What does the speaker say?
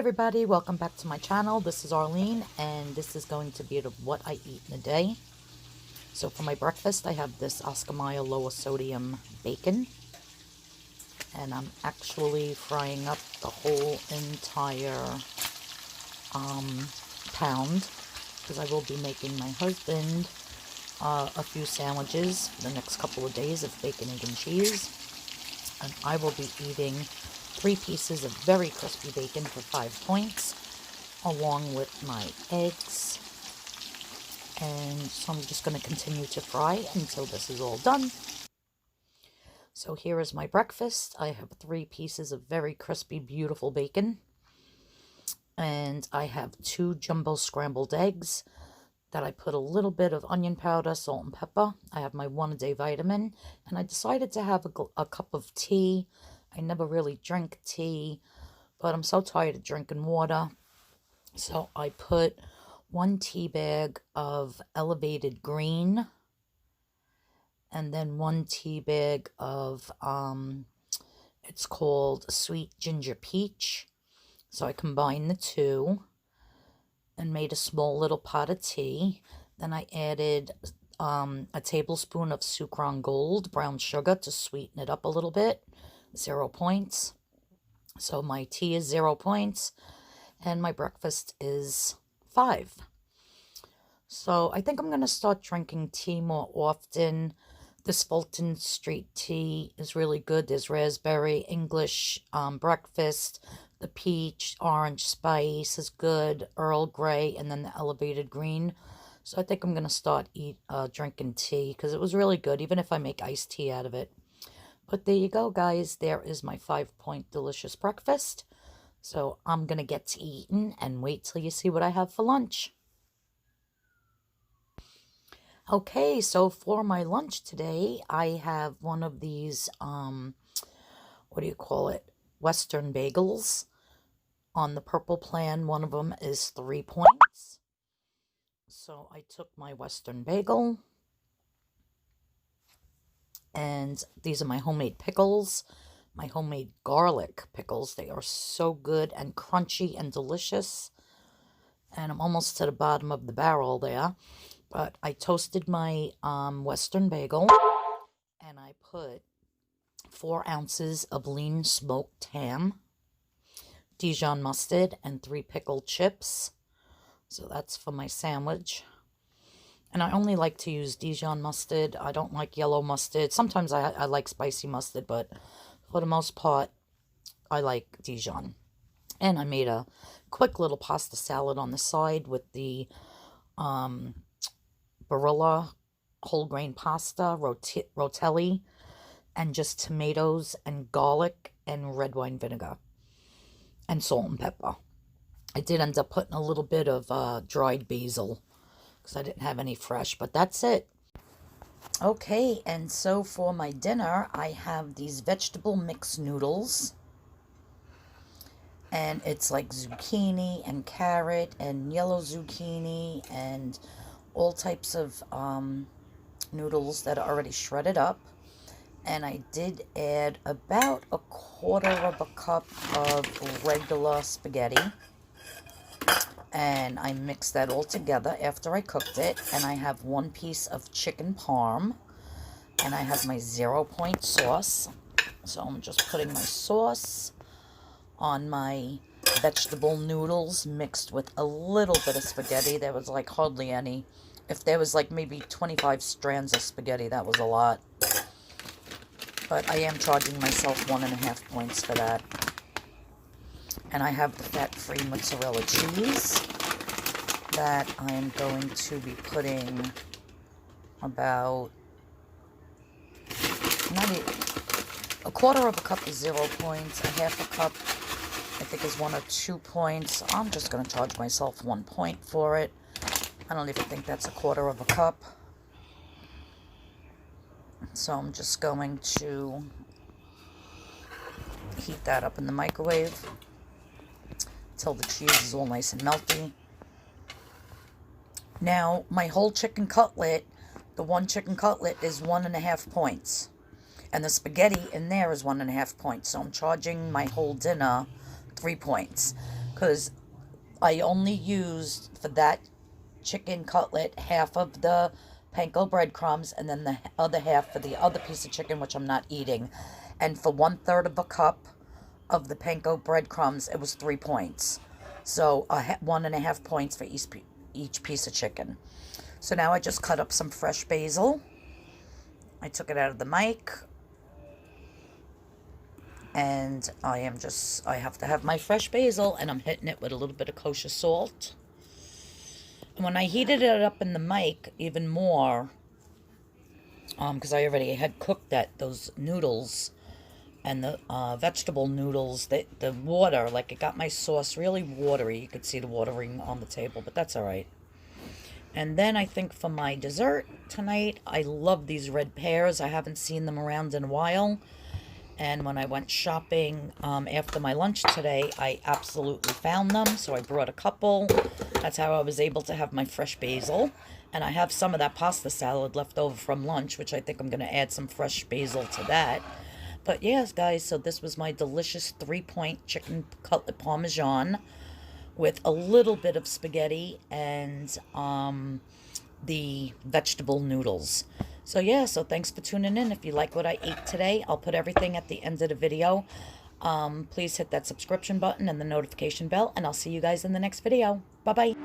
everybody, welcome back to my channel. This is Arlene and this is going to be what I eat in a day. So for my breakfast I have this Oscar Mayer lower sodium bacon, and I'm actually frying up the whole entire pound because I will be making my husband a few sandwiches for the next couple of days of bacon, egg, and cheese, and I will be eating 3 pieces of very crispy bacon for 5 points, along with my eggs. And so I'm just going to continue to fry until this is all done. So here is my breakfast. I have 3 pieces of very crispy, beautiful bacon. And I have 2 jumbo scrambled eggs that I put a little bit of onion powder, salt, and pepper. I have my 1-a-day vitamin. And I decided to have a cup of tea. I never really drink tea, but I'm so tired of drinking water. So I put 1 tea bag of elevated green, and then 1 tea bag of, it's called sweet ginger peach. So I combined the 2 and made a small little pot of tea. Then I added a tablespoon of Sucron Gold brown sugar to sweeten it up a little bit. 0 points. So my tea is 0 points and my breakfast is 5. So I think I'm going to start drinking tea more often. This Fulton Street tea is really good. There's raspberry, English breakfast, the peach, orange spice is good, Earl Grey, and then the elevated green. So I think I'm going to start drinking tea because it was really good, even if I make iced tea out of it. But there you go, guys. There is my 5-point delicious breakfast. So I'm going to get to eating and wait till you see what I have for lunch. Okay, so for my lunch today, I have one of these, what do you call it? Western bagels on the Purple Plan. One of them is 3 points. So I took my Western bagel. And these are my homemade pickles, my homemade garlic pickles. They are so good and crunchy and delicious. And I'm almost to the bottom of the barrel there. But I toasted my Western bagel, and I put 4 ounces of lean smoked ham, Dijon mustard, and 3 pickled chips. So that's for my sandwich. And I only like to use Dijon mustard. I don't like yellow mustard. Sometimes I like spicy mustard, but for the most part, I like Dijon. And I made a quick little pasta salad on the side with the Barilla whole grain pasta, rotelli, and just tomatoes and garlic and red wine vinegar and salt and pepper. I did end up putting a little bit of dried basil because I didn't have any fresh, but that's it. Okay, and so for my dinner, I have these vegetable mix noodles. And it's like zucchini and carrot and yellow zucchini and all types of noodles that are already shredded up. And I did add about 1/4 cup of regular spaghetti. And I mixed that all together after I cooked it. And I have 1 piece of chicken parm. And I have my 0-point sauce. So I'm just putting my sauce on my vegetable noodles mixed with a little bit of spaghetti. There was like hardly any. If there was like maybe 25 strands of spaghetti, that was a lot. But I am charging myself 1.5 points for that. And I have the fat-free mozzarella cheese that I am going to be putting about, not even, 1/4 cup is 0 points, 1/2 cup I think is 1 or 2 points. I'm just going to charge myself 1 point for it. I don't even think that's 1/4 cup. So I'm just going to heat that up in the microwave till the cheese is all nice and melty. Now, my whole chicken cutlet, the 1 chicken cutlet is 1.5 points. And the spaghetti in there is 1.5 points. So I'm charging my whole dinner 3 points. because I only used for that chicken cutlet half of the panko breadcrumbs, and then the other half for the other piece of chicken, which I'm not eating. And for 1/3 of a cup of the panko breadcrumbs, it was 3 points. So 1.5 points for each piece of chicken. So now I just cut up some fresh basil. I took it out of the mic. And I have to have my fresh basil, and I'm hitting it with a little bit of kosher salt. And when I heated it up in the mic even more, because I already had cooked those noodles and the vegetable noodles, the water, like it got my sauce really watery. You could see the watering on the table, but that's all right. And then I think for my dessert tonight, I love these red pears. I haven't seen them around in a while. And when I went shopping after my lunch today, I absolutely found them. So I brought a couple. That's how I was able to have my fresh basil. And I have some of that pasta salad left over from lunch, which I think I'm going to add some fresh basil to that. But yes, guys, so this was my delicious 3-point chicken cutlet parmesan with a little bit of spaghetti and the vegetable noodles. So yeah, so thanks for tuning in. If you like what I ate today, I'll put everything at the end of the video. Please hit that subscription button and the notification bell, and I'll see you guys in the next video. Bye-bye.